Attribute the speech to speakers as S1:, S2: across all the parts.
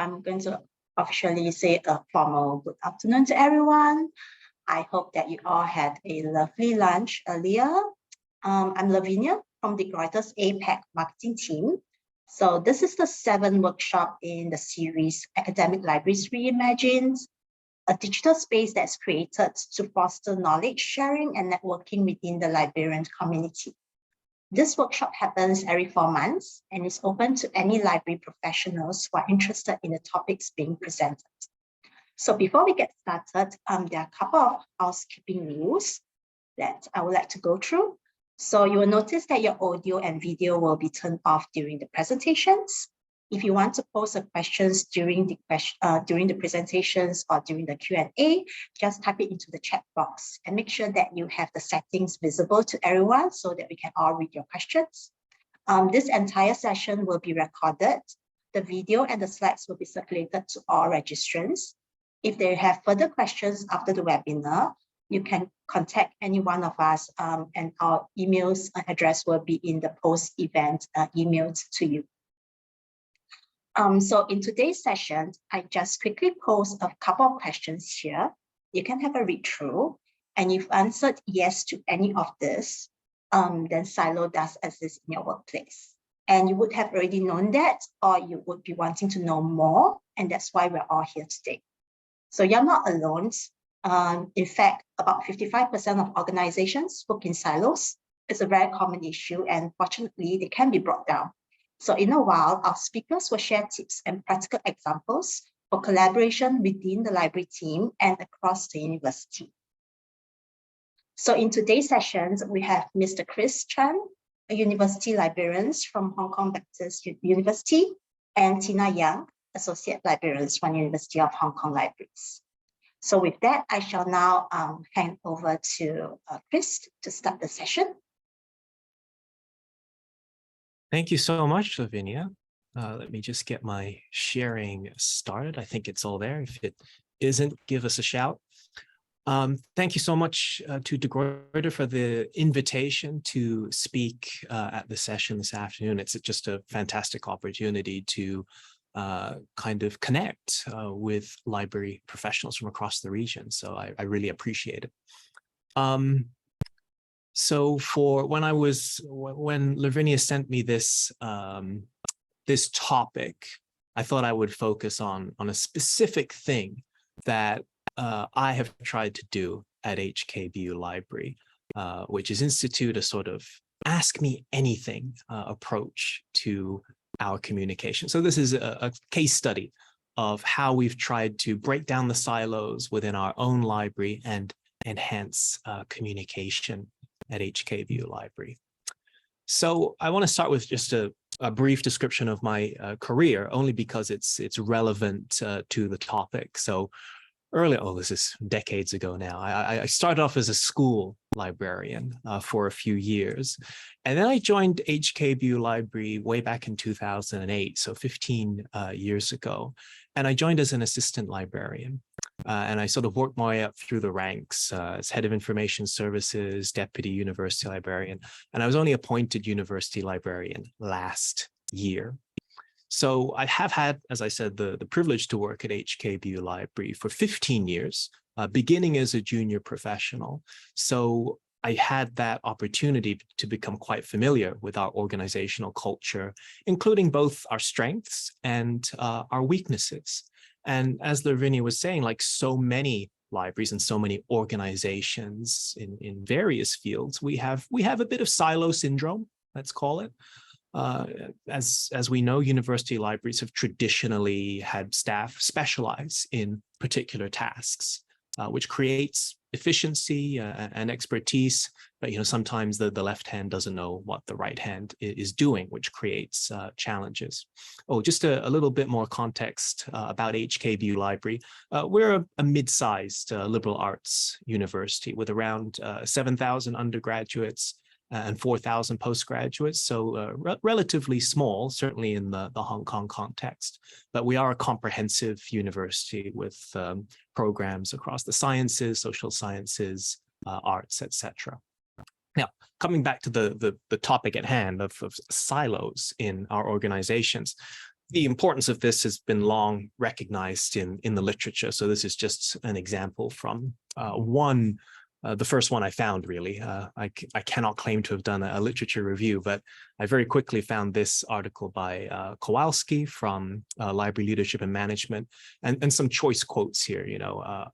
S1: I'm going to officially say a formal good afternoon to everyone. I hope that you all had a lovely lunch earlier. I'm Lavinia from the Gruyter APAC marketing team. So this is the 7th workshop in the series Academic Libraries Reimagined, a digital space that's created to foster knowledge sharing and networking within the librarian community. This workshop happens every 4 months and is open to any library professionals who are interested in the topics being presented. So before we get started, there are a couple of housekeeping rules that I would like to go through. So you will notice that your audio and video will be turned off during the presentations. If you want to pose questions during the presentations or during the Q&A, just type it into the chat box and make sure that you have the settings visible to everyone so that we can all read your questions. This entire session will be recorded. The video and the slides will be circulated to all registrants. If they have further questions after the webinar, you can contact any one of us and our emails address will be in the post-event emailed to you. So in today's session, I just quickly pose a couple of questions here. You can have a read through, and if answered yes to any of this, then Silo does exist in your workplace. And you would have already known that, or you would be wanting to know more, and that's why we're all here today. So you're not alone. In fact, about 55% of organizations work in silos. It's a very common issue, and fortunately, they can be brought down. So in a while, our speakers will share tips and practical examples for collaboration within the library team and across the university. So in today's sessions, we have Mr. Chris Chan, a university librarian from Hong Kong Baptist University, and Tina Yang, associate librarians from University of Hong Kong Libraries. So with that, I shall now hand over to Chris to start the session.
S2: Thank you so much, Lavinia. Let me just get my sharing started. I think it's all there. If it isn't, give us a shout. Thank you so much to De Gruyter for the invitation to speak at the session this afternoon. It's just a fantastic opportunity to kind of connect with library professionals from across the region. So I really appreciate it. So when Lavinia sent me this this topic, I thought I would focus on a specific thing that I have tried to do at HKU Library, which is institute a sort of ask me anything approach to our communication. So this is a case study of how we've tried to break down the silos within our own library and enhance communication at HKU Library. So I want to start with just a brief description of my career, only because it's relevant to the topic. So earlier, this is decades ago now, I started off as a school librarian for a few years. And then I joined HKU Library way back in 2008, so 15 years ago. And I joined as an assistant librarian. And I sort of worked my way up through the ranks as head of information services, deputy university librarian. And I was only appointed university librarian last year. So I have had, as I said, the privilege to work at HKU Library for 15 years, beginning as a junior professional. So I had that opportunity to become quite familiar with our organizational culture, including both our strengths and our weaknesses. And as Lavinia was saying, like so many libraries and so many organizations in various fields, we have a bit of silo syndrome, let's call it. As we know, university libraries have traditionally had staff specialize in particular tasks, which creates efficiency and expertise. But sometimes the left hand doesn't know what the right hand is doing, which creates challenges. Oh, just a little bit more context about HKU Library. We're a mid-sized liberal arts university with around 7,000 undergraduates and 4,000 postgraduates, so relatively small, certainly in the Hong Kong context. But we are a comprehensive university with programs across the sciences, social sciences, arts, etc. Now, coming back to the topic at hand of silos in our organizations, the importance of this has been long recognized in the literature. So this is just an example from the first one I found, really. I cannot claim to have done a literature review, but I very quickly found this article by Kowalski from Library Leadership and Management, and some choice quotes here.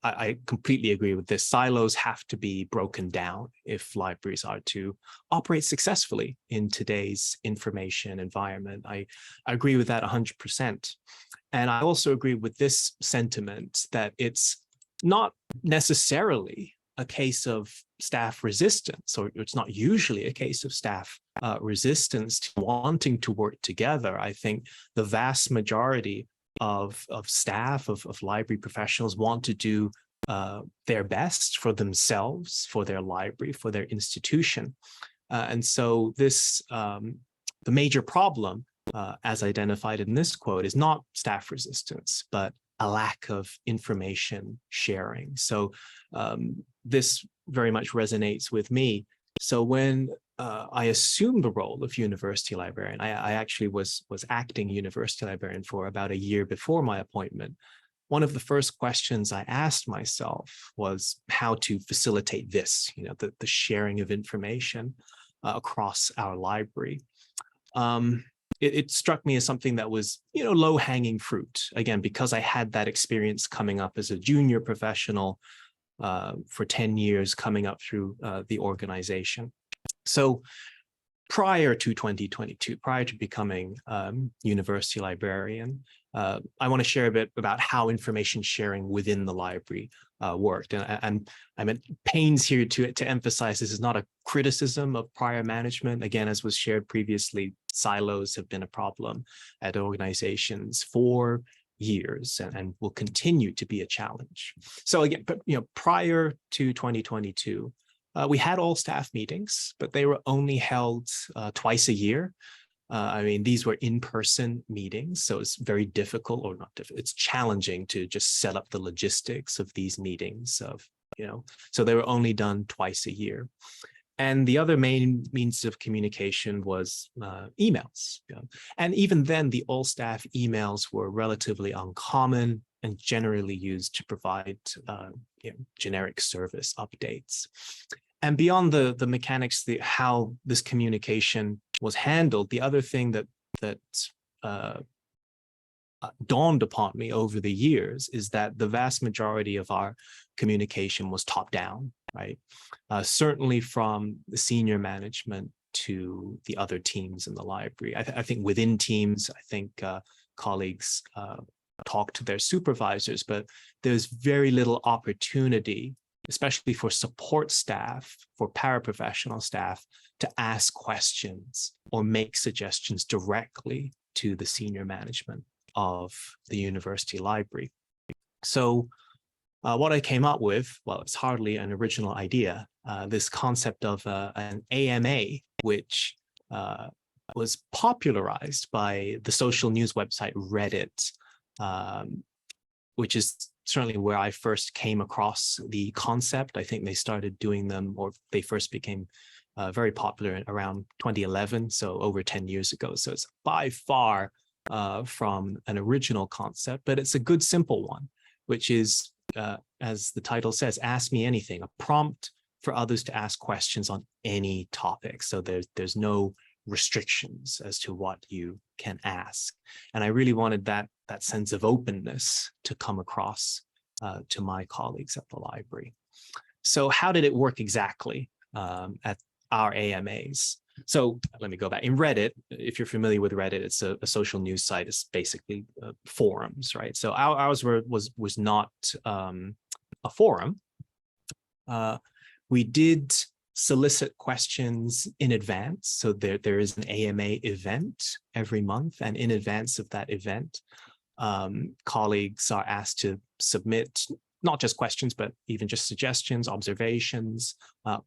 S2: I completely agree with this. Silos have to be broken down if libraries are to operate successfully in today's information environment. I agree with that 100%. And I also agree with this sentiment that it's not necessarily a case of staff resistance, or it's not usually a case of staff resistance to wanting to work together. I think the vast majority of staff, of library professionals, want to do their best for themselves, for their library, for their institution. And so this, the major problem, as identified in this quote, is not staff resistance, but a lack of information sharing. So this very much resonates with me. So when I assumed the role of university librarian, I actually was acting university librarian for about a year before my appointment. One of the first questions I asked myself was how to facilitate this, the sharing of information across our library. It struck me as something that was, low-hanging fruit. Again, because I had that experience coming up as a junior professional for 10 years, coming up through the organization. So prior to 2022, prior to becoming university librarian, I want to share a bit about how information sharing within the library worked. And I'm at pains here to emphasize this is not a criticism of prior management. Again, as was shared previously, silos have been a problem at organizations for years and will continue to be a challenge. So again, prior to 2022, we had all staff meetings, but they were only held twice a year. These were in-person meetings, so it's very difficult, or not difficult, it's challenging to just set up the logistics of these meetings so they were only done twice a year. And the other main means of communication was emails. And even then, the all staff emails were relatively uncommon and generally used to provide generic service updates. And beyond the mechanics, how this communication was handled, the other thing that dawned upon me over the years is that the vast majority of our communication was top down, right? Certainly from the senior management to the other teams in the library. I think within teams, colleagues talk to their supervisors, but there's very little opportunity, especially for support staff, for paraprofessional staff, to ask questions or make suggestions directly to the senior management of the university library. So what I came up with, well, it's hardly an original idea, this concept of an AMA, which was popularized by the social news website Reddit, which is certainly where I first came across the concept. I think they started doing them, or they first became very popular around 2011, so over 10 years ago. So it's by far from an original concept, but it's a good, simple one, which is, as the title says, ask me anything, a prompt for others to ask questions on any topic. So there's no restrictions as to what you can ask. And I really wanted that sense of openness to come across to my colleagues at the library. So how did it work exactly at our AMAs? So let me go back. In Reddit, if you're familiar with Reddit, it's a social news site. It's basically forums, right? So ours was not a forum. We did solicit questions in advance. So there is an AMA event every month, and in advance of that event, colleagues are asked to submit not just questions, but even just suggestions, observations,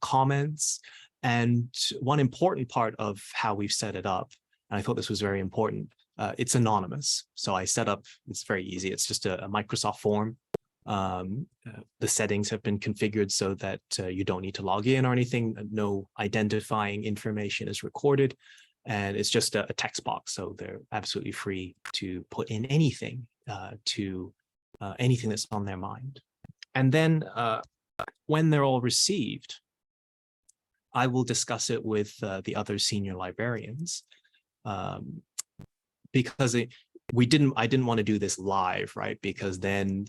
S2: comments. And one important part of how we've set it up, and I thought this was very important, it's anonymous. So I set up, it's very easy. It's just a Microsoft form. The settings have been configured so that you don't need to log in or anything. No identifying information is recorded. and it's just a text box. So they're absolutely free to put in anything anything that's on their mind. And then when they're all received, I will discuss it with the other senior librarians, because I didn't want to do this live, right? Because then,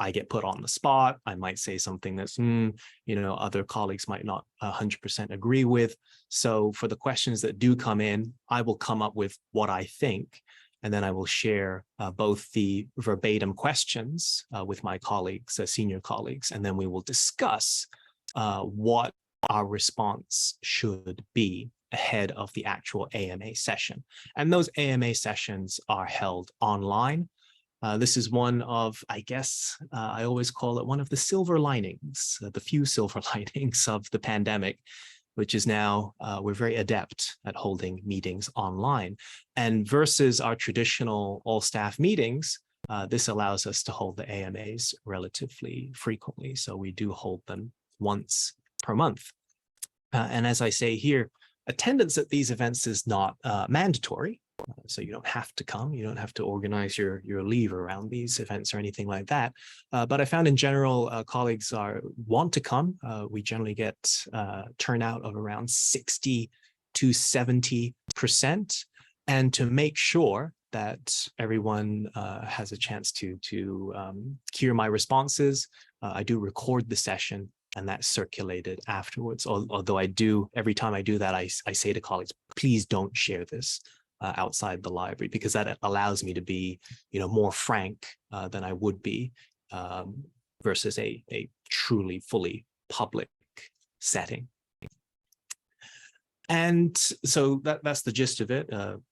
S2: I get put on the spot. I might say something that's, other colleagues might not 100% agree with. So for the questions that do come in, I will come up with what I think, and then I will share both the verbatim questions with my colleagues, senior colleagues, and then we will discuss what our response should be ahead of the actual AMA session. And those AMA sessions are held online. This is one of, I guess, I always call it one of the silver linings, the few silver linings of the pandemic, which is now we're very adept at holding meetings online. And versus our traditional all-staff meetings, this allows us to hold the AMAs relatively frequently. So we do hold them once per month. And as I say here, attendance at these events is not mandatory. So you don't have to come, you don't have to organize your leave around these events or anything like that. But I found in general, colleagues want to come. We generally get turnout of around 60 to 70%. And to make sure that everyone has a chance to hear my responses, I do record the session, and that's circulated afterwards. Although every time I do that, I say to colleagues, please don't share this outside the library, because that allows me to be, more frank than I would be versus a truly fully public setting. And so that's the gist of it.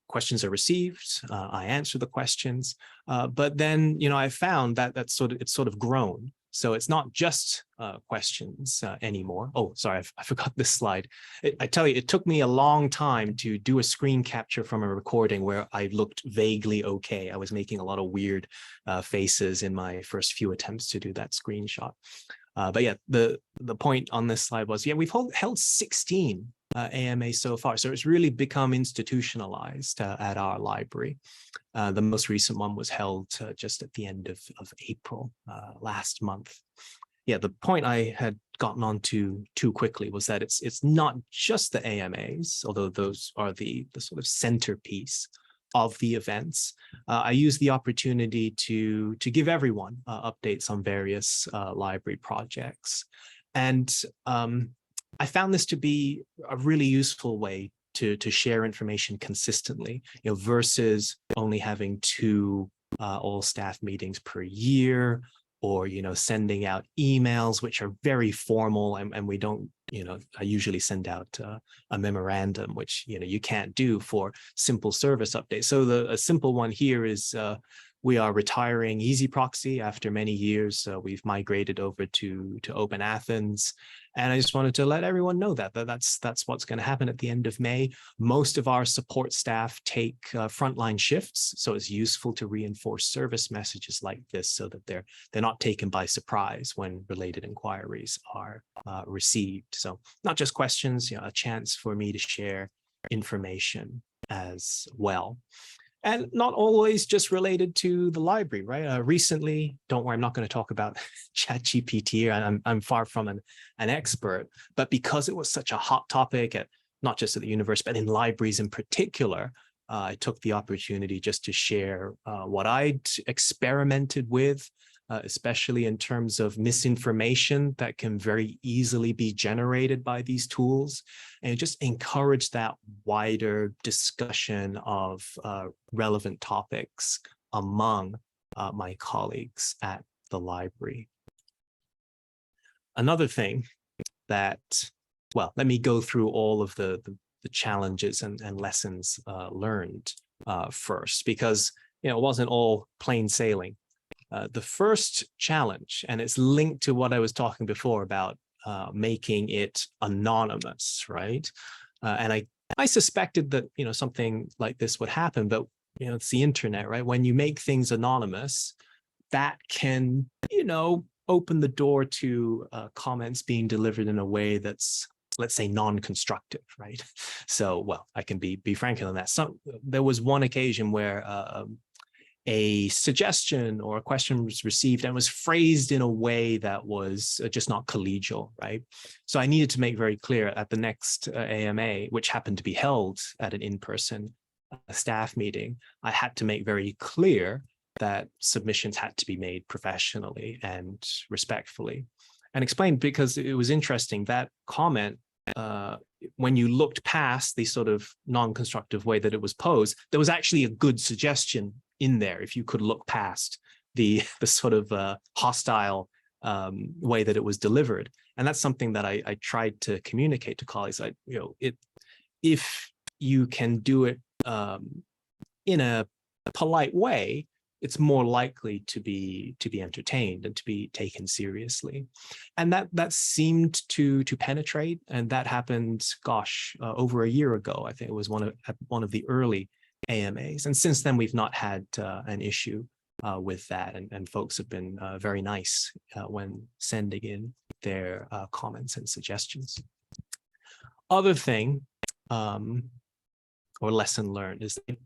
S2: Questions are received. I answer the questions, but then I found that it's sort of grown. So it's not just questions anymore. Oh, sorry, I forgot this slide. I tell you, it took me a long time to do a screen capture from a recording where I looked vaguely okay. I was making a lot of weird faces in my first few attempts to do that screenshot. But yeah, the point on this slide was, we've held 16 AMAs so far. So it's really become institutionalized at our library. The most recent one was held just at the end of April last month. Yeah, the point I had gotten onto too quickly was that it's not just the AMAs, although those are the sort of centerpiece of the events. I use the opportunity to give everyone updates on various library projects. And I found this to be a really useful way to share information consistently, versus only having 2 all staff meetings per year, or sending out emails which are very formal, and we don't, I usually send out a memorandum, which you can't do for simple service updates. So a simple one here is we are retiring Easy Proxy after many years. We've migrated over to Open Athens. And I just wanted to let everyone know that's what's going to happen at the end of May. Most of our support staff take frontline shifts, so it's useful to reinforce service messages like this so that they're not taken by surprise when related inquiries are received. So not just questions, a chance for me to share information as well. And not always just related to the library, right? Recently, don't worry, I'm not going to talk about ChatGPT. I'm far from an expert, but because it was such a hot topic not just at the university, but in libraries in particular, I took the opportunity just to share what I'd experimented with, especially in terms of misinformation that can very easily be generated by these tools, and just encourage that wider discussion of relevant topics among my colleagues at the library. Another thing that, well, let me go through all of the challenges and lessons learned first, because it wasn't all plain sailing. The first challenge, and it's linked to what I was talking before about making it anonymous, right? And I suspected that something like this would happen, but it's the internet, right? When you make things anonymous, that can open the door to comments being delivered in a way that's let's say, non-constructive, right? So, well, I can be frank on that. There was one occasion where a suggestion or a question was received and was phrased in a way that was just not collegial, right? So I needed to make very clear at the next AMA, which happened to be held at an in-person staff meeting, I had to make very clear that submissions had to be made professionally and respectfully, and explain, because it was interesting, that comment, when you looked past the sort of non-constructive way that it was posed, there was actually a good suggestion in there if you could look past the sort of hostile way that it was delivered. And that's something that I tried to communicate to colleagues. If you can do it in a polite way, it's more likely to be entertained and to be taken seriously. And that seemed to penetrate, and that happened, gosh, over a year ago. I think it was one of the early AMAs. And since then, we've not had an issue with that. And folks have been very nice when sending in their comments and suggestions. Other thing, or lesson learned, is that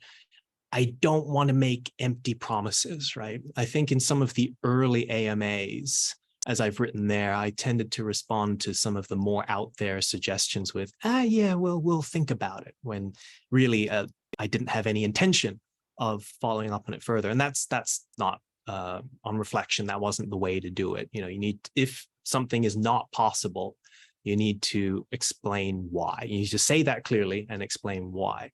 S2: I don't want to make empty promises, right? I think in some of the early AMAs, as I've written there, I tended to respond to some of the more out there suggestions with, yeah, well, we'll think about it, when really I didn't have any intention of following up on it further. And that's not, on reflection, that wasn't the way to do it. You need, if something is not possible, you need to explain why. You need to say that clearly and explain why.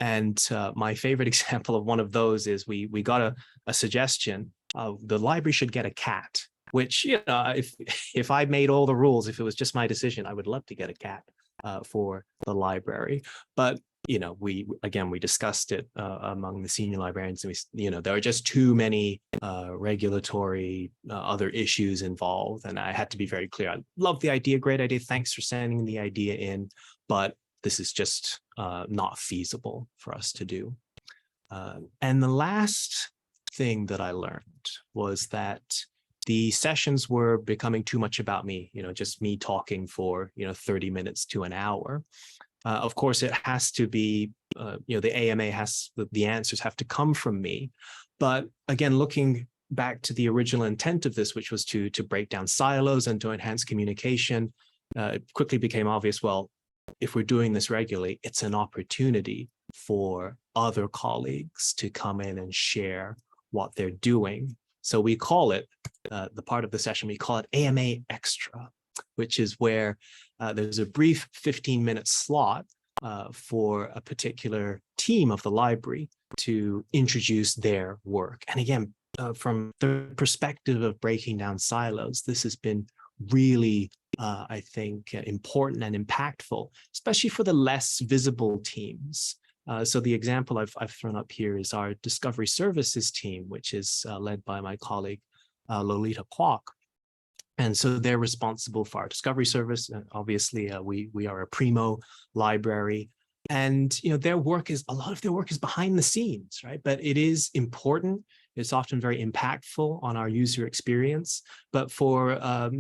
S2: And my favorite example of one of those is we got a suggestion of the library should get a cat, which, if I made all the rules, if it was just my decision, I would love to get a cat for the library. But, we discussed it among the senior librarians, and there are just too many regulatory other issues involved. And I had to be very clear. I love the idea, great idea. Thanks for sending the idea in, but this is just not feasible for us to do. And the last thing that I learned was that the sessions were becoming too much about me, just me talking for, 30 minutes to an hour. Of course, it has to be, the AMA the answers have to come from me. But again, looking back to the original intent of this, which was to break down silos and to enhance communication, it quickly became obvious, well, if we're doing this regularly, it's an opportunity for other colleagues to come in and share what they're doing. So we call it, the part of the session, we call it AMA Extra, which is where there's a brief 15-minute slot for a particular team of the library to introduce their work. And again, from the perspective of breaking down silos, this has been really, I think, important and impactful, especially for the less visible teams. So the example I've thrown up here is our Discovery Services team, which is led by my colleague, Lolita Kwok. And so they're responsible for our discovery service. And obviously, we are a primo library. And a lot of their work is behind the scenes, right? But it is important. It's often very impactful on our user experience. But for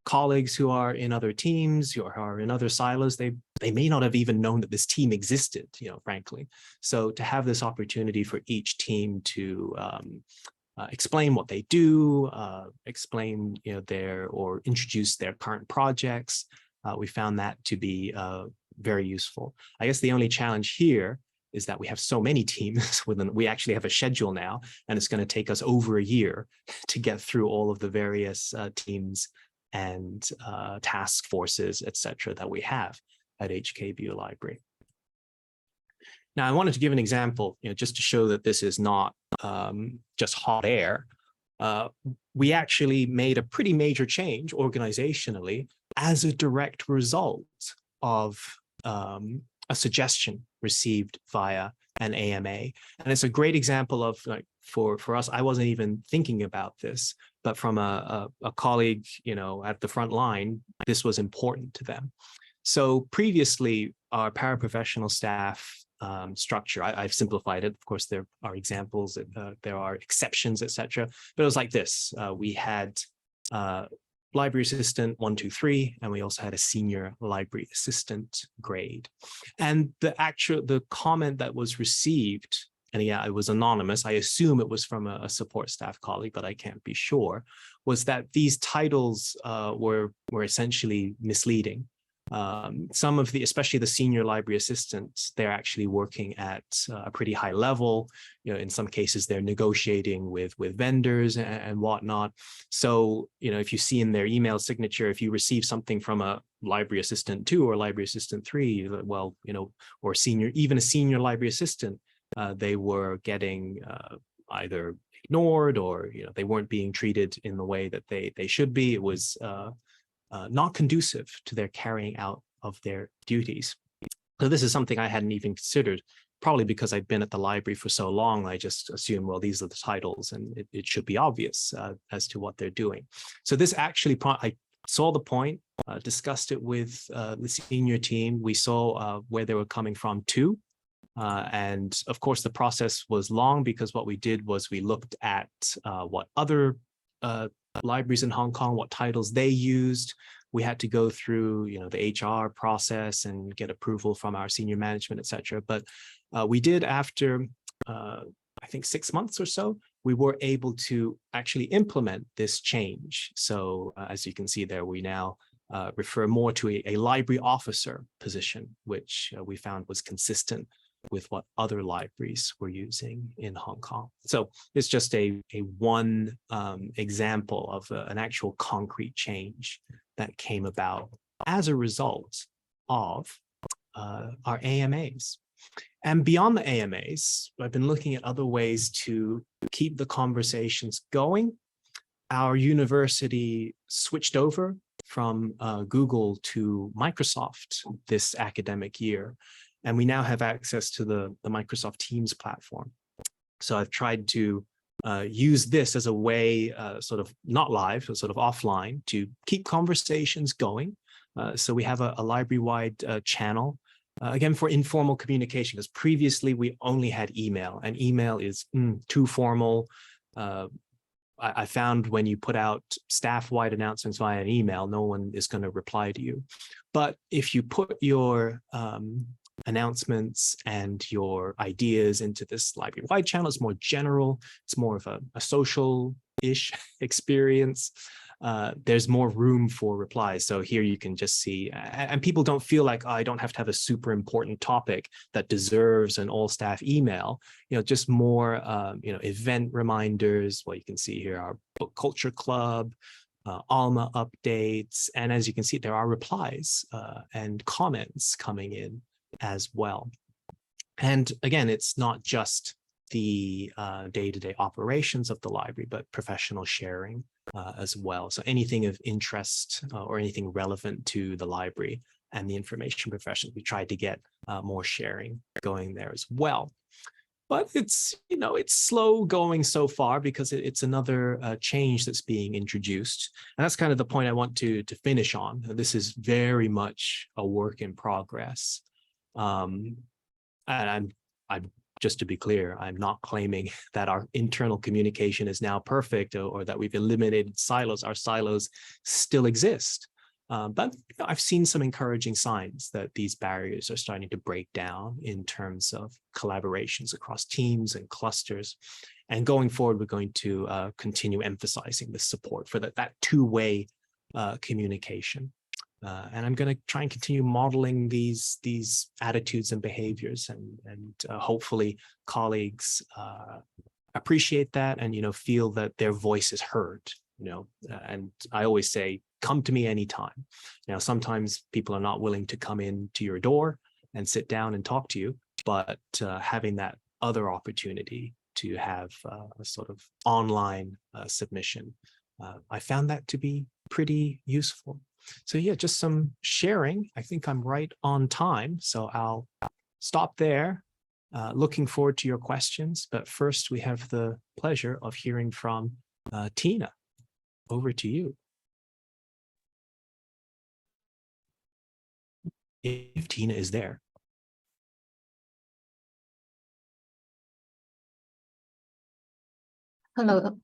S2: colleagues who are in other teams, who are in other silos, they may not have even known that this team existed, frankly. So to have this opportunity for each team to explain what they do, explain or introduce their current projects, we found that to be very useful. I guess the only challenge here is that we have so many teams we actually have a schedule now, and it's going to take us over a year to get through all of the various teams and task forces, etc., that we have at HKU Library. Now, I wanted to give an example, just to show that this is not just hot air. We actually made a pretty major change organizationally as a direct result of a suggestion received via an AMA. And it's a great example of, for us, I wasn't even thinking about this, but from a colleague, at the front line, this was important to them. So previously, our paraprofessional staff structure, I've simplified it. Of course, there are examples, there are exceptions, etc. But it was like this. We had library assistant 1, 2, 3, and we also had a senior library assistant grade. And the comment that was received, and yeah, it was anonymous, I assume it was from a support staff colleague, but I can't be sure, was that these titles were essentially misleading. Some of especially the senior library assistants, they're actually working at a pretty high level. In some cases, they're negotiating with vendors and whatnot. So, if you see in their email signature, if you receive something from a library assistant 2 or library assistant 3, well, or even a senior library assistant, they were getting either ignored or, they weren't being treated in the way that they should be. It was not conducive to their carrying out of their duties. So this is something I hadn't even considered, probably because I'd been at the library for so long. I just assumed, well, these are the titles and it should be obvious as to what they're doing. So this actually, I saw the point, discussed it with the senior team. We saw where they were coming from too. And of course, the process was long because what we did was we looked at what other libraries in Hong Kong, what titles they used. We had to go through, the HR process and get approval from our senior management, etc. But we did, after I think 6 months or so, we were able to actually implement this change. So as you can see there, we now refer more to a library officer position, which we found was consistent with what other libraries were using in Hong Kong. So it's just a one example of an actual concrete change that came about as a result of our AMAs. And beyond the AMAs, I've been looking at other ways to keep the conversations going. Our university switched over from Google to Microsoft this academic year. And we now have access to the Microsoft Teams platform. So I've tried to use this as a way, sort of not live, but sort of offline, to keep conversations going. So we have a library-wide channel, again, for informal communication, because previously we only had email, and email is too formal. I found when you put out staff-wide announcements via an email, no one is going to reply to you. But if you put your announcements and your ideas into this library-wide channel, it's more general, it's more of a social-ish experience. There's more room for replies. So here you can just see, and people don't feel like, oh, I don't have to have a super important topic that deserves an all-staff email, just more, event reminders. Well, you can see here our book culture club, ALMA updates. And as you can see, there are replies and comments coming in as well. And again, it's not just the day-to-day operations of the library, but professional sharing as well. So anything of interest or anything relevant to the library and the information profession, we tried to get more sharing going there as well. But it's, it's slow going so far because it's another change that's being introduced. And that's kind of the point I want to finish on. This is very much a work in progress. And I'm just to be clear, I'm not claiming that our internal communication is now perfect or that we've eliminated silos. Our silos still exist. But I've seen some encouraging signs that these barriers are starting to break down in terms of collaborations across teams and clusters. And going forward, we're going to continue emphasizing the support for that two-way communication. And I'm going to try and continue modeling these attitudes and behaviors, and hopefully colleagues appreciate that and feel that their voice is heard. And I always say, come to me anytime. Now, sometimes people are not willing to come in to your door and sit down and talk to you, but having that other opportunity to have a sort of online submission, I found that to be pretty useful. So yeah, just some sharing. I think I'm right on time, so I'll stop there. Looking forward to your questions, but first we have the pleasure of hearing from Tina. Over to you. If Tina is there.
S3: Hello,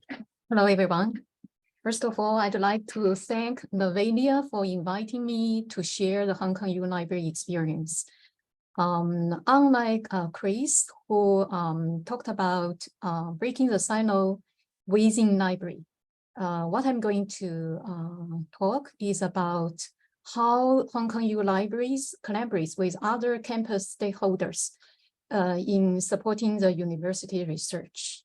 S3: everyone. First of all, I'd like to thank Lavinia for inviting me to share the HKU library experience. Unlike Chris, who talked about breaking the silo within library, what I'm going to talk is about how HKU libraries collaborate with other campus stakeholders in supporting the university research.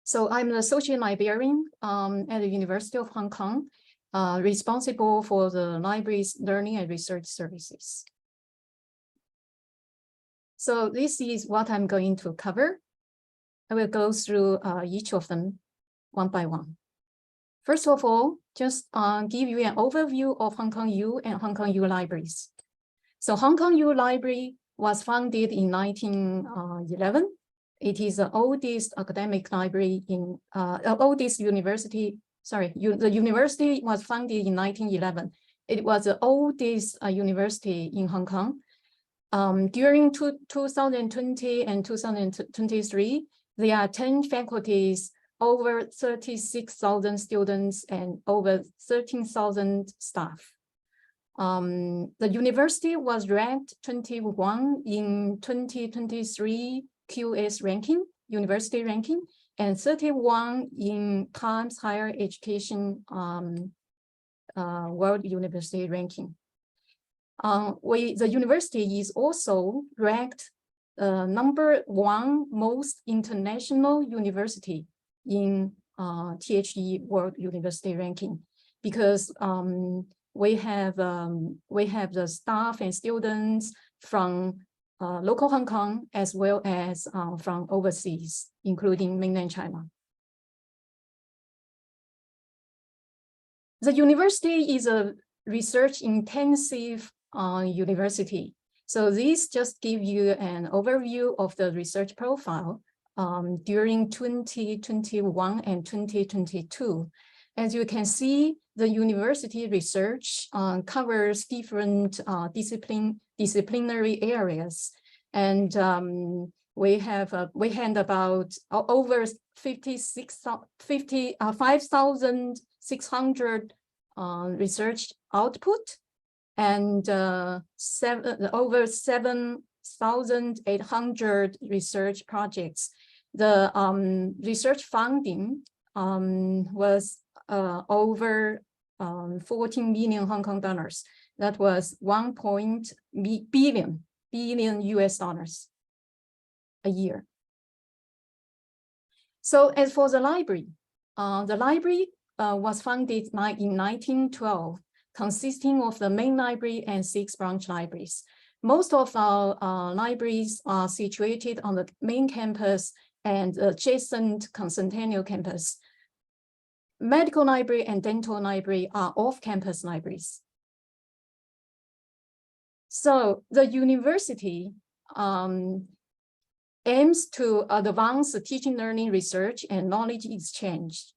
S3: So I'm an associate librarian at the University of Hong Kong, responsible for the library's learning and research services. So this is what I'm going to cover. I will go through each of them one by one. First of all, just give you an overview of HKU and HKU libraries. So HKU Library was founded in 1911. It is the oldest academic library in oldest university. Sorry, the university was founded in 1911. It was the oldest university in Hong Kong. During 2020 and 2023, there are 10 faculties, over 36,000 students, and over 13,000 staff. The university was ranked 21 in 2023 QS ranking, university ranking, and 31 in Times Higher Education World University ranking. The university is also ranked #1 most international university in THE World University ranking, because we have the staff and students from local Hong Kong as well as from overseas, including mainland China. The university is a research-intensive university. So this just gives you an overview of the research profile during 2021 and 2022. As you can see, the university research covers different disciplinary areas, and we had about over 5,600 research output, and over 7,800 research projects. The research funding was over 14 million Hong Kong dollars. That was 1 billion US dollars a year. So as for the library was founded in 1912, consisting of the main library and 6 branch libraries. Most of our libraries are situated on the main campus and adjacent Centennial campus. Medical library and dental library are off-campus libraries. So the university aims to advance the teaching, learning, research, and knowledge exchange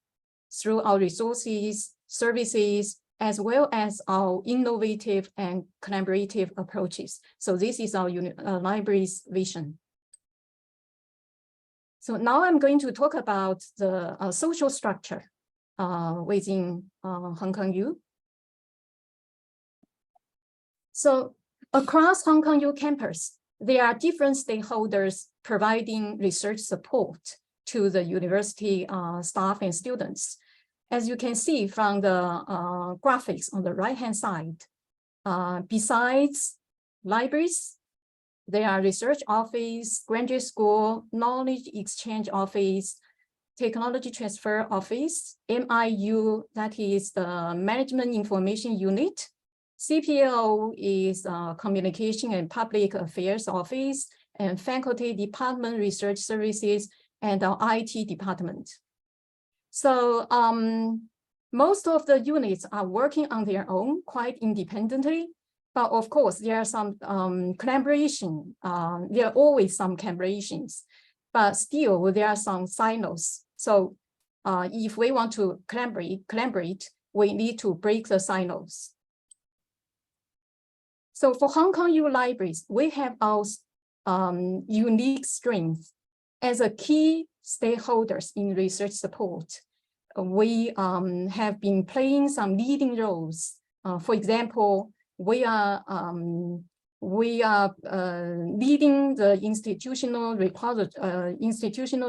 S3: through our resources, services, as well as our innovative and collaborative approaches. So this is our library's vision. So now I'm going to talk about the social structure within HKU. So across HKU campus, there are different stakeholders providing research support to the university staff and students. As you can see from the graphics on the right-hand side, besides libraries, there are research office, graduate school, knowledge exchange office, technology transfer office, MIU, that is the Management Information Unit. CPO is Communication and Public Affairs Office, and Faculty Department Research Services, and our IT department. So most of the units are working on their own quite independently, but of course there are some collaboration. There are always some collaborations, but still there are some silos. So if we want to collaborate, we need to break the silos. So for HKU Libraries, we have our unique strength as a key stakeholders in research support. we have been playing some leading roles. For example, we are leading the institutional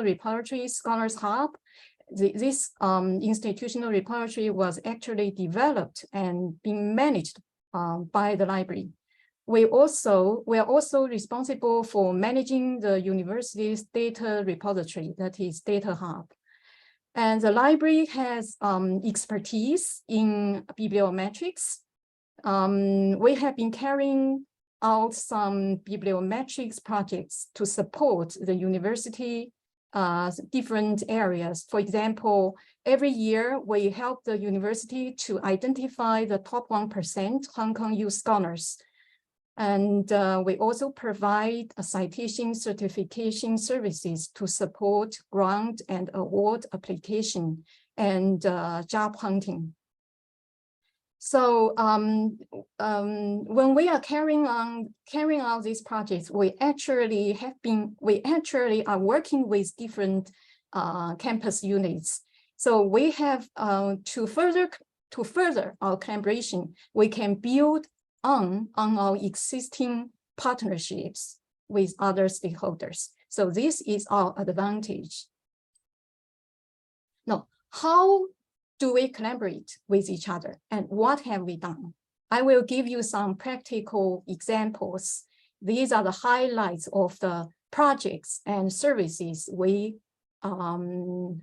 S3: repository Scholars Hub. This institutional repository was actually developed and being managed by the library. We are also responsible for managing the university's data repository, that is Data Hub. And the library has expertise in bibliometrics. We have been carrying out some bibliometrics projects to support the university different areas. For example, every year we help the university to identify the top 1% Hong Kong youth scholars. And we also provide citation certification services to support grant and award application and job hunting. So when we are carrying out these projects, we actually are working with different campus units. So we have to further our collaboration, we can build on our existing partnerships with other stakeholders. So this is our advantage. Now, how do we collaborate with each other and what have we done? I will give you some practical examples. These are the highlights of the projects and services we have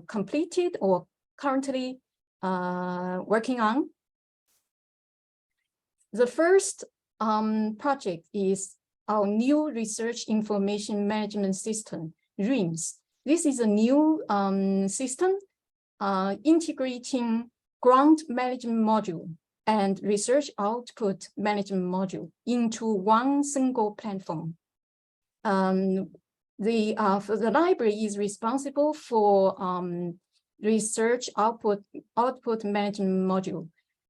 S3: completed or currently working on. The first project is our new research information management system, RIMS. This is a new system integrating grant management module and research output management module into one single platform. The library is responsible for research output management module.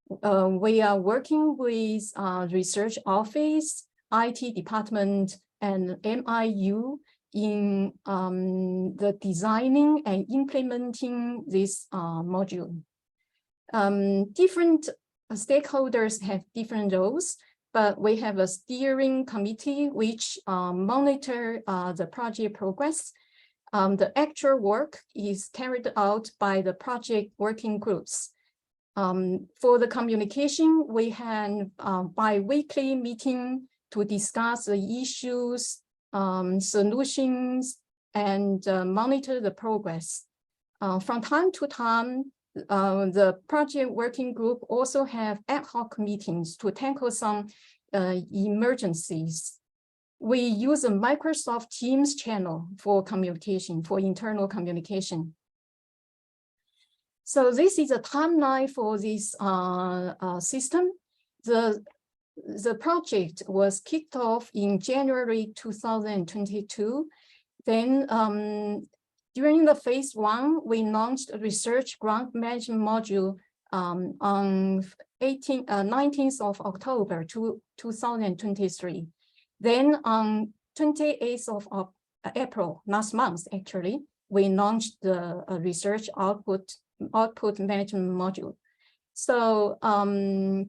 S3: We are working with research office, IT department, and MIU in the designing and implementing this module. Different stakeholders have different roles, but we have a steering committee which monitor the project progress. The actual work is carried out by the project working groups. For the communication, we have bi-weekly meeting to discuss the issues, solutions, and monitor the progress. From time to time, the project working group also have ad hoc meetings to tackle some emergencies. We use a Microsoft Teams channel for communication, for internal communication. So this is a timeline for this system. The project was kicked off in January 2022. Then during the phase 1, we launched a research grant management module on 19th of October 2023. Then on 28th of April, last month actually, we launched the research output management module. So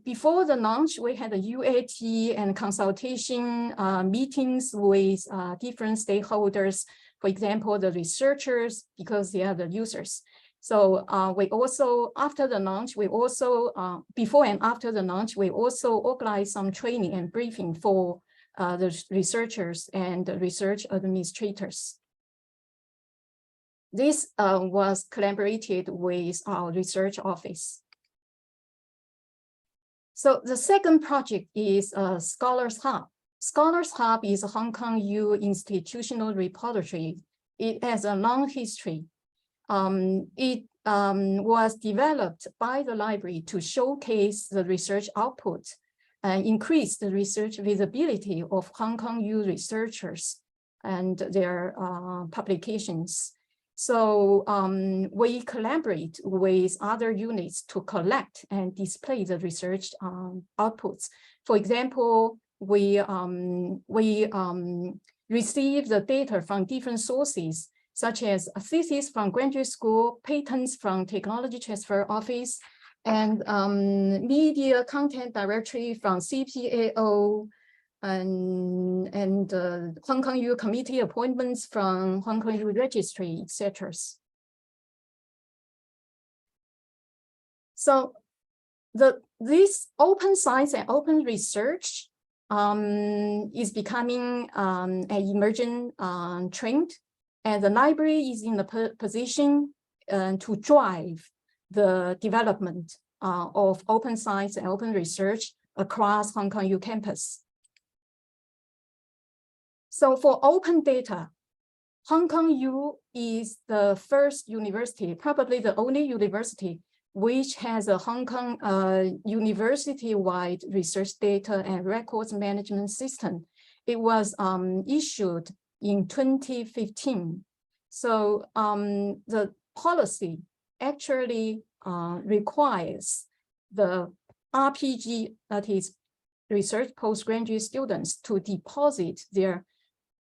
S3: before the launch, we had a UAT and consultation meetings with different stakeholders, for example, the researchers, because they are the users. So we also, after the launch, we also, before and after the launch, we also organized some training and briefing for the researchers and the research administrators. This was collaborated with our research office. So the second project is Scholars Hub. Scholars Hub is a Hong Kong U institutional repository. It has a long history. It was developed by the library to showcase the research output and increase the research visibility of Hong Kong U researchers and their publications. So we collaborate with other units to collect and display the research outputs. For example, we receive the data from different sources, such as a thesis from graduate school, patents from technology transfer office, and media content directory from CPAO, and Hong Kong U committee appointments from Hong Kong U registry, etc. So this open science and open research is becoming an emerging trend, and the library is in the position to drive the development of open science and open research across Hong Kong U campus. So for open data, Hong Kong U is the first university, probably the only university, which has a Hong Kong university-wide research data and records management system. It was issued in 2015. So the policy actually requires the RPG, that is research postgraduate students, to deposit their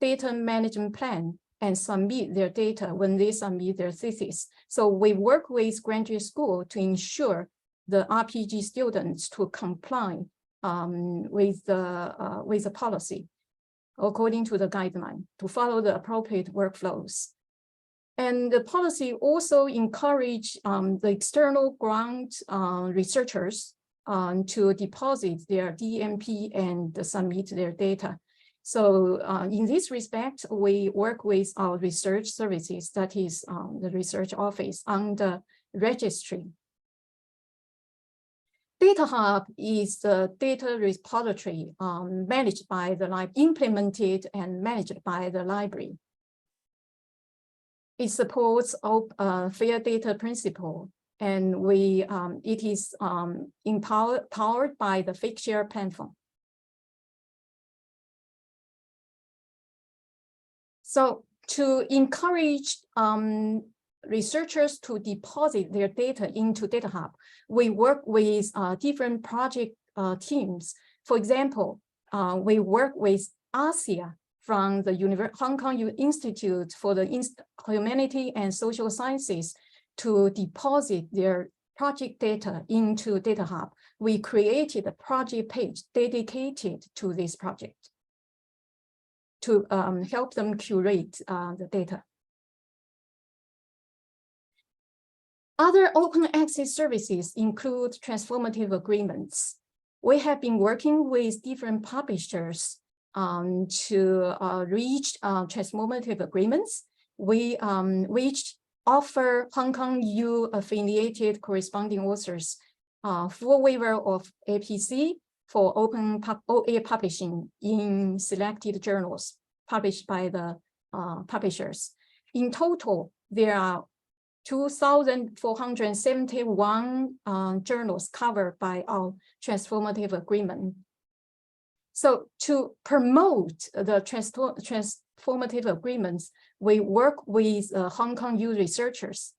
S3: data management plan and submit their data when they submit their thesis. So we work with graduate school to ensure the RPG students to comply with the policy according to the guideline, to follow the appropriate workflows. And the policy also encourage the external grant researchers to deposit their DMP and submit their data. So in this respect, we work with our research services, that is the research office on the registry. Data Hub is the data repository managed by the library, implemented and managed by the library. It supports fair data principle, and it is powered by the Figshare platform. So to encourage researchers to deposit their data into Data Hub, we work with different project teams. For example, we work with ASIA from the Hong Kong U Institute for the Humanity and Social Sciences to deposit their project data into Data Hub. We created a project page dedicated to this project to help them curate the data. Other open access services include transformative agreements. We have been working with different publishers to reach transformative agreements, which offer Hong Kong U affiliated corresponding authors full waiver of APC for open OA publishing in selected journals published by the publishers. In total, there are 2,471 journals covered by our transformative agreement. So to promote the transformative agreements, we work with Hong Kong U researchers.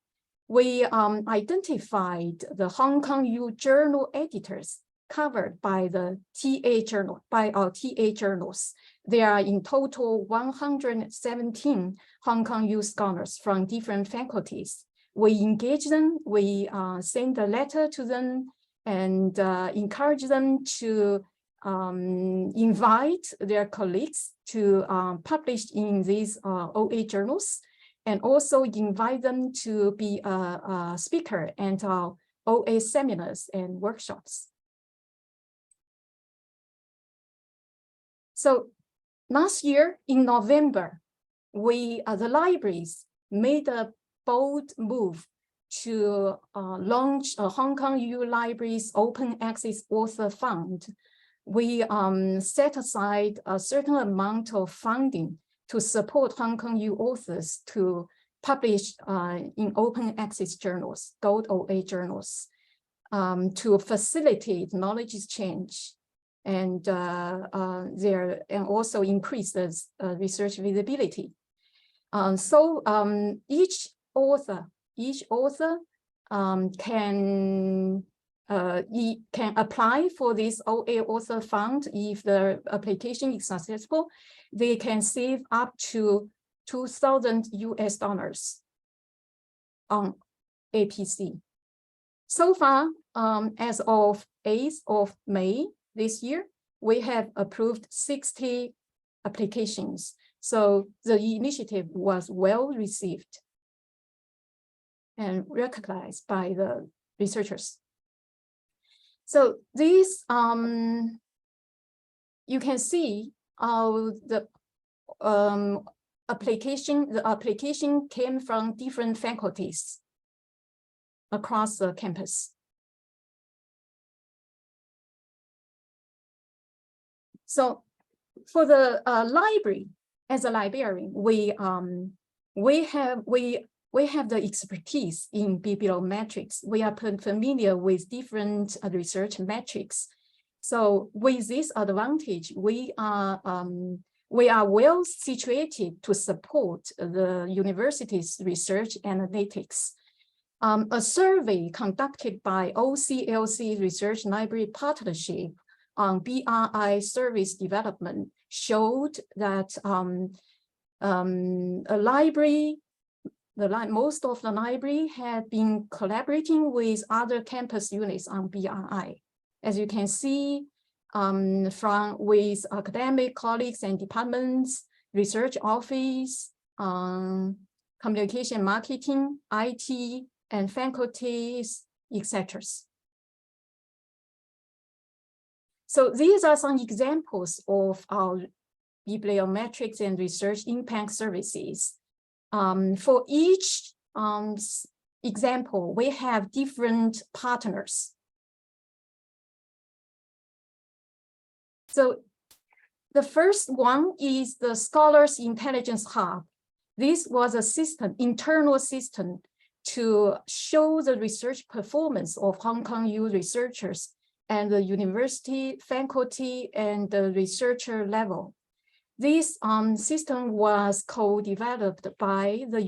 S3: We identified the Hong Kong U journal editors covered by the TA journal, by our TA journals. There are in total 117 Hong Kong U scholars from different faculties. We engage them, we send a letter to them and encourage them to invite their colleagues to publish in these OA journals, and also invite them to be a speaker at our OA seminars and workshops. So last year in November, the libraries made a bold move to launch a Hong Kong U Libraries Open Access Author Fund. We set aside a certain amount of funding to support Hong Kong U authors to publish in open access journals, Gold OA journals, to facilitate knowledge exchange and also increase the research visibility. So each author can apply for this OA author fund. If the application is successful, they can save up to $2,000 US on APC. So far, as of 8th of May this year, we have approved 60 applications. So the initiative was well received and recognized by the researchers. So these, you can see the application came from different faculties across the campus. So for the library, as a librarian, we have the expertise in bibliometrics. We are familiar with different research metrics. So with this advantage, we are well situated to support the university's research analytics. A survey conducted by OCLC Research Library Partnership on BRI service development showed that most of the library had been collaborating with other campus units on BRI. As you can see, with academic colleagues and departments, research office, communication, marketing, IT, and faculties, etc. So these are some examples of our bibliometrics and research impact services. For each example, we have different partners. So the first one is the Scholars Intelligence Hub. This was a system, internal system, to show the research performance of Hong Kong U researchers and the university, faculty, and the researcher level. This system was co-developed by the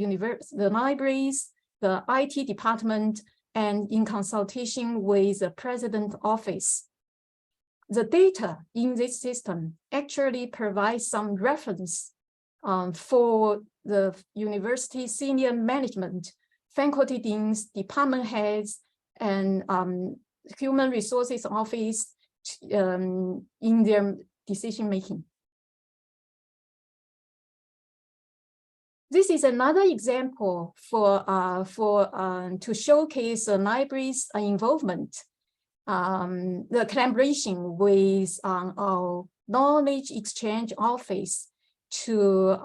S3: libraries, the IT department, and in consultation with the President's office. The data in this system actually provides some reference for the university senior management, faculty deans, department heads, and human resources office in their decision making. This is another example to showcase the library's involvement, the collaboration with our knowledge exchange office to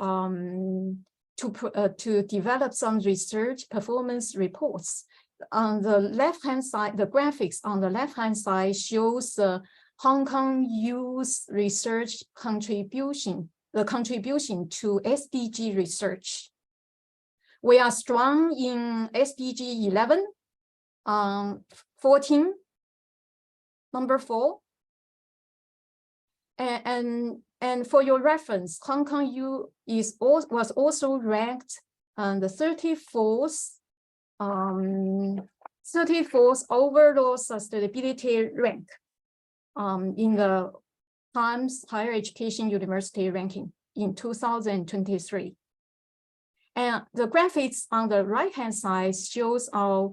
S3: develop some research performance reports. On the left-hand side, the graphics on the left-hand side shows the Hong Kong U's research contribution, the contribution to SDG research. We are strong in SDG 11, 14, number 4. And for your reference, Hong Kong U was also ranked on the 34th overall sustainability rank in the Times Higher Education University ranking in 2023. And the graphics on the right-hand side shows our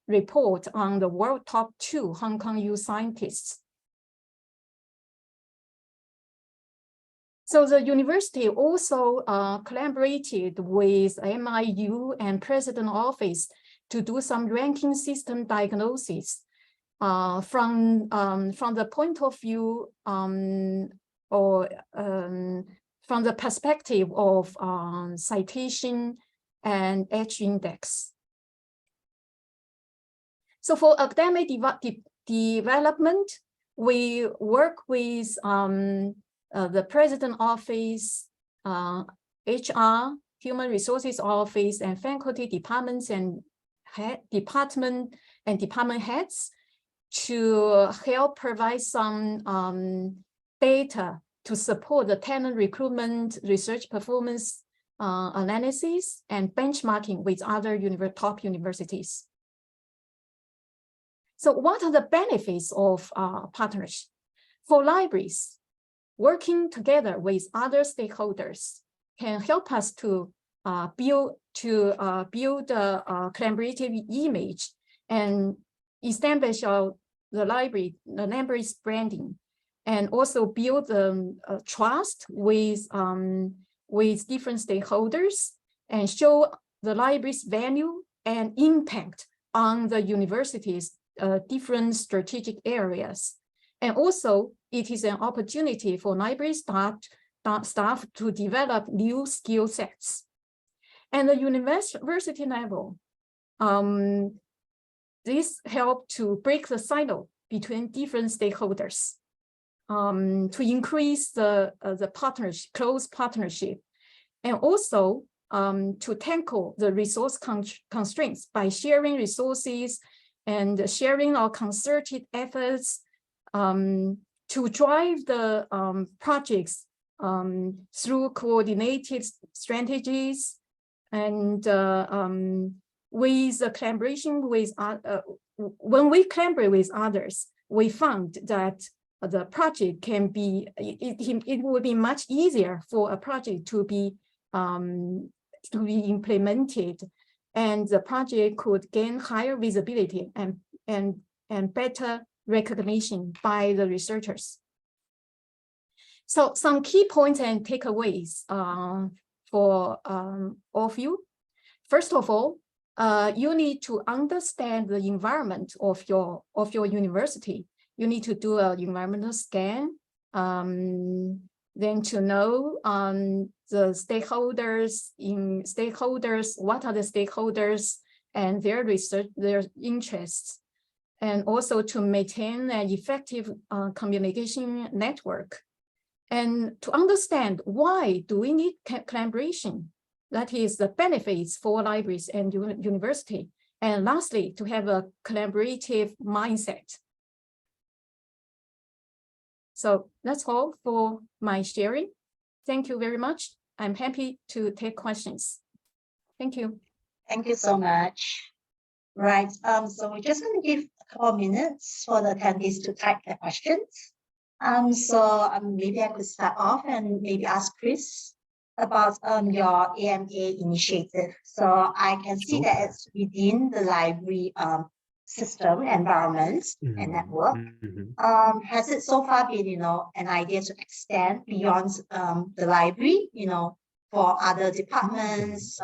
S3: report on the world top 2 Hong Kong U scientists. So the university also collaborated with MIU and President Office to do some ranking system diagnosis from the point of view from the perspective of citation and H index. So for academic development, we work with the President Office, HR, Human Resources Office, and faculty departments and department heads to help provide some data to support the talent recruitment, research performance analysis, and benchmarking with other top universities. So what are the benefits of partnership? For libraries, working together with other stakeholders can help us to build a collaborative image and establish the library's branding, and also build trust with different stakeholders, and show the library's value and impact on the university's different strategic areas. And also, it is an opportunity for library staff to develop new skill sets. And the university level, this helps to break the silo between different stakeholders, to increase the close partnership, and also to tackle the resource constraints by sharing resources and sharing our concerted efforts to drive the projects through coordinated strategies, and with the collaboration with when we collaborate with others, we found that the project can be, it would be much easier for a project to be implemented, and the project could gain higher visibility and better recognition by the researchers. So some key points and takeaways for all of you. First of all, you need to understand the environment of your university. You need to do an environmental scan, then to know the stakeholders, what are the stakeholders and their research, their interests, and also to maintain an effective communication network, and to understand why do we need collaboration. That is the benefits for libraries and university. And lastly, to have a collaborative mindset. So that's all for my sharing. Thank you very much. I'm happy to take questions. Thank you.
S1: Thank you so much. Right, so we're just going to give a couple of minutes for the attendees to type their questions. Maybe I could start off and maybe ask Chris about your AMA initiative. So I can see that it's within the library system, environment, and network. Has it so far been, an idea to extend beyond the library, for other departments,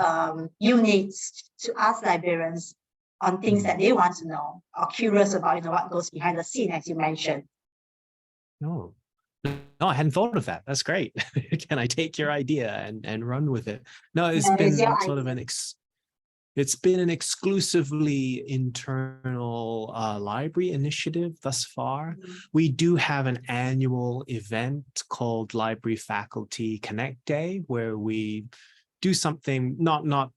S1: units, to ask librarians on things that they want to know or curious about, what goes behind the scene, as you mentioned?
S2: No, I hadn't thought of that. That's great. Can I take your idea and run with it? No, it's been sort of it's been an exclusively internal library initiative thus far. We do have an annual event called Library Faculty Connect Day, where we do something not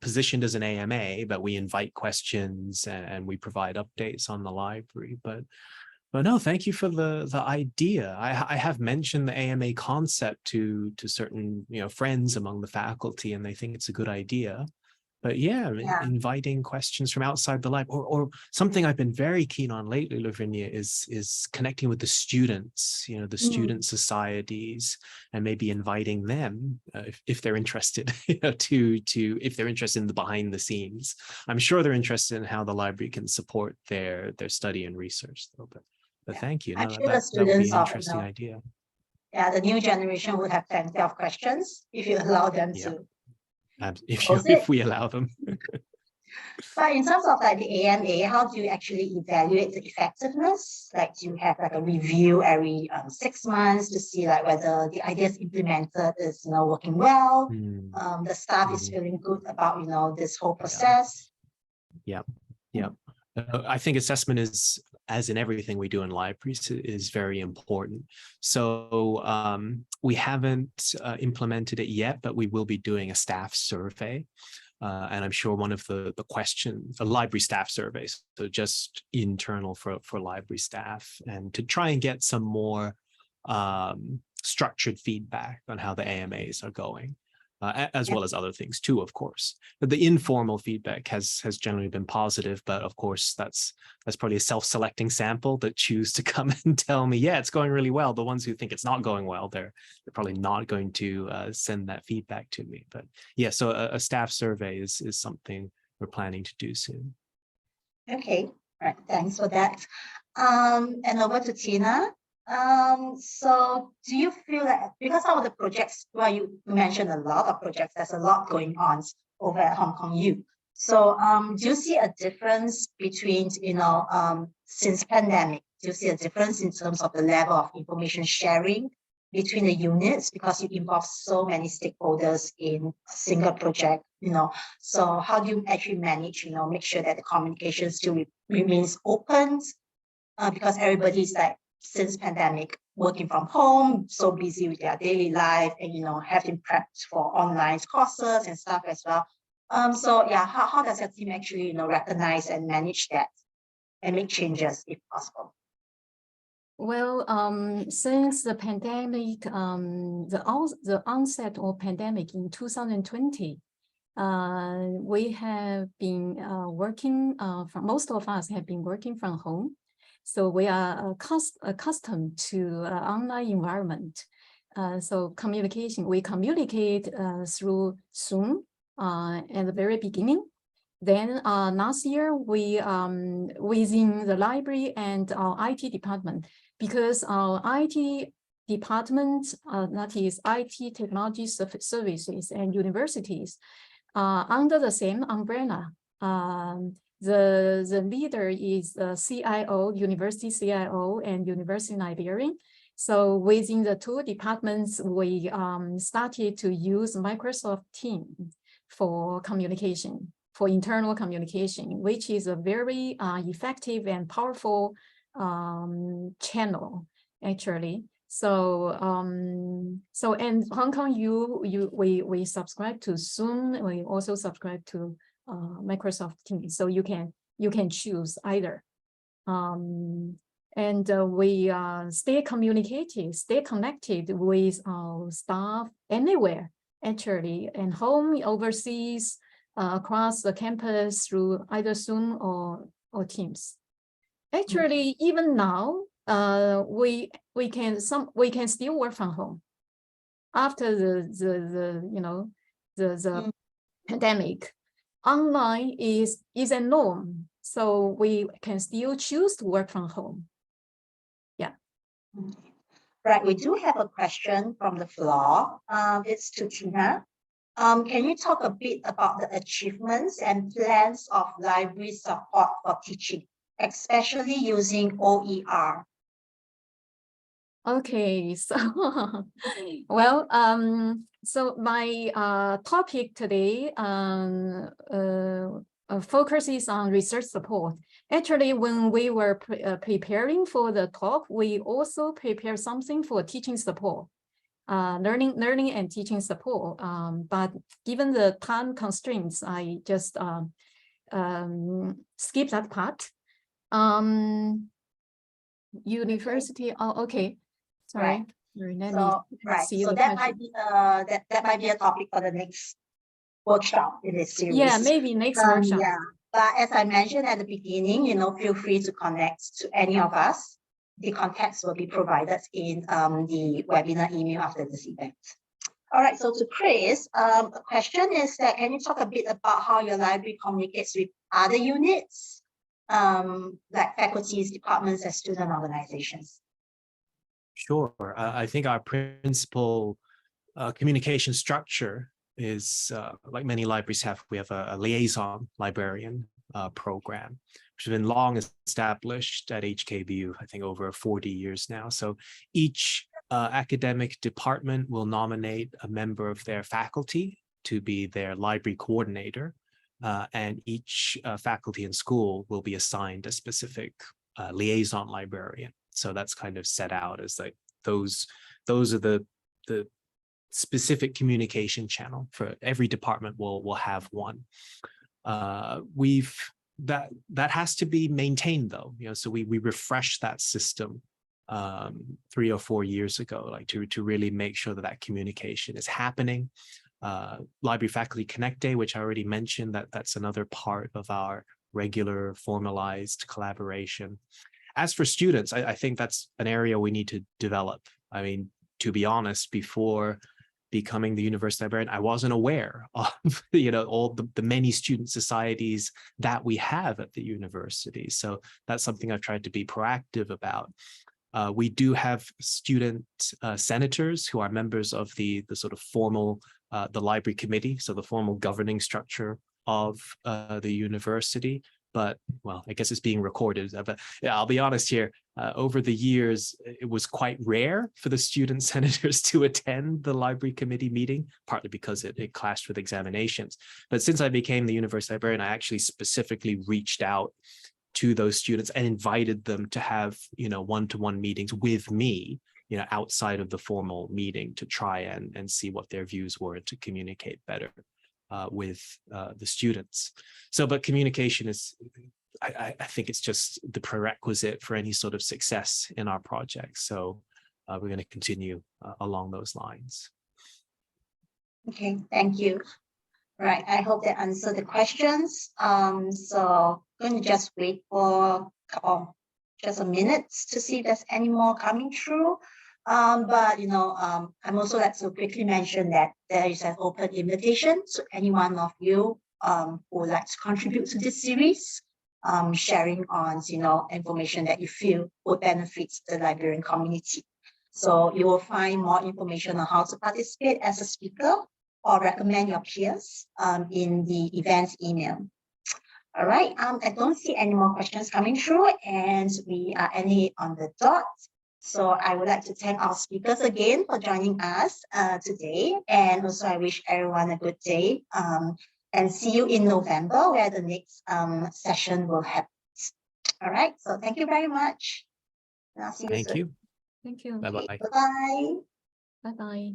S2: positioned as an AMA, but we invite questions and we provide updates on the library. But no, thank you for the idea. I have mentioned the AMA concept to certain friends among the faculty, and they think it's a good idea. But yeah, inviting questions from outside the lab, or something I've been very keen on lately, Lavinia, is connecting with the students, the student societies, and maybe inviting them if they're interested, if they're interested in the behind the scenes. I'm sure they're interested in how the library can support their study and research, though. But thank you.
S1: I'm sure
S2: that would be an interesting idea.
S1: Yeah, the new generation would have plenty of questions if you allow them to.
S2: If we allow them.
S1: But in terms of the AMA, how do you actually evaluate the effectiveness? Do you have a review every 6 months to see whether the ideas implemented is working well? The staff is feeling good about this whole process. Yeah.
S2: I think assessment is, as in everything we do in libraries, is very important. So we haven't implemented it yet, but we will be doing a staff survey. And I'm sure one of the questions, a library staff survey, so just internal for library staff, and to try and get some more structured feedback on how the AMAs are going. as well as other things too, of course. But the informal feedback has generally been positive, but of course that's probably a self-selecting sample that choose to come and tell me, yeah, it's going really well. The ones who think it's not going well, they're probably not going to send that feedback to me. But yeah, so a staff survey is something we're planning to do soon.
S1: Okay, all right, thanks for that. And over to Tina. So do you feel that because some of the projects, well, you mentioned a lot of projects, there's a lot going on over at Hong Kong U. So do you see a difference between, since pandemic, do you see a difference in terms of the level of information sharing between the units, because you involve so many stakeholders in a single project, so how do you actually manage, make sure that the communication still remains open, because everybody's like, since pandemic, working from home, so busy with their daily life, and having prepped for online courses and stuff as well. So yeah, how does your team actually recognize and manage that and make changes if possible?
S3: Well, since the pandemic, the onset of pandemic in 2020, we have been working. Most of us have been working from home. So we are accustomed to online environment. So we communicate through Zoom at the very beginning. Then last year, we within the library and our IT department, because our IT department, that is IT technology services and universities, under the same umbrella. The leader is the CIO, university CIO, and university librarian. So within the two departments, we started to use Microsoft Teams for communication, for internal communication, which is a very effective and powerful channel, actually. So and Hong Kong U, we subscribe to Zoom. We also subscribe to Microsoft Teams, so you can choose either. And we stay connected with our staff anywhere, actually, and home, overseas, across the campus through either Zoom or Teams. Actually, even now, we can still work from home after the pandemic. Online is a norm, so we can still choose to work from home. Yeah.
S1: Right, we do have a question from the floor. It's to Tina. Can you talk a bit about the achievements and plans of library support for teaching, especially using OER?
S3: Okay, so well, so my topic today focuses on research support. Actually, when we were preparing for the talk, we also prepared something for teaching support, learning and teaching support. But given the time constraints, I just skip that part. University. Oh, okay. Sorry.
S1: Right. So that might be that might be a topic for the next workshop in this series.
S3: Yeah, maybe next workshop.
S1: Yeah, but as I mentioned at the beginning, feel free to connect to any of us. The contacts will be provided in the webinar email after this event. All right, so to Chris, a question is that, can you talk a bit about how your library communicates with other units, like faculties, departments, and student organizations?
S2: Sure. I think our principal communication structure is, like many libraries have, we have a liaison librarian program, which has been long established at HKU, I think over 40 years now. So each academic department will nominate a member of their faculty to be their library coordinator, and each faculty and school will be assigned a specific liaison librarian. So that's kind of set out as like those are the specific communication channel for every department. Will have one. That has to be maintained though. So we refreshed that system 3 or 4 years ago, like to really make sure that communication is happening. Library Faculty Connect Day, which I already mentioned, that's another part of our regular formalized collaboration. As for students, I think that's an area we need to develop. I mean, to be honest, before becoming the university librarian, I wasn't aware of all the many student societies that we have at the university. So that's something I've tried to be proactive about. We do have student senators who are members of the sort of formal, the library committee, so the formal governing structure of the university. But, well, I guess it's being recorded. But yeah, I'll be honest here, over the years, it was quite rare for the student senators to attend the library committee meeting, partly because it clashed with examinations. But since I became the university librarian, I actually specifically reached out to those students and invited them to have, one-to-one meetings with me, outside of the formal meeting, to try and see what their views were and to communicate better with the students. So, but communication is, I think it's just the prerequisite for any sort of success in our project. So we're going to continue along those lines.
S1: Okay, thank you. Right, I hope that answered the questions. So I'm going to just wait for just a minute to see if there's any more coming through. But I'm also like to quickly mention that there is an open invitation to any one of you who would like to contribute to this series, sharing on information that you feel would benefit the librarian community. So you will find more information on how to participate as a speaker or recommend your peers in the events email. All right, I don't see any more questions coming through, and we are ending on the dot. So I would like to thank our speakers again for joining us today. And also I wish everyone a good day and see you in November where the next session will happen. All right, so thank you very much. And I'll see you soon.
S2: Thank you.
S3: Thank you.
S2: Bye-bye.
S1: Bye-bye.
S3: Bye-bye.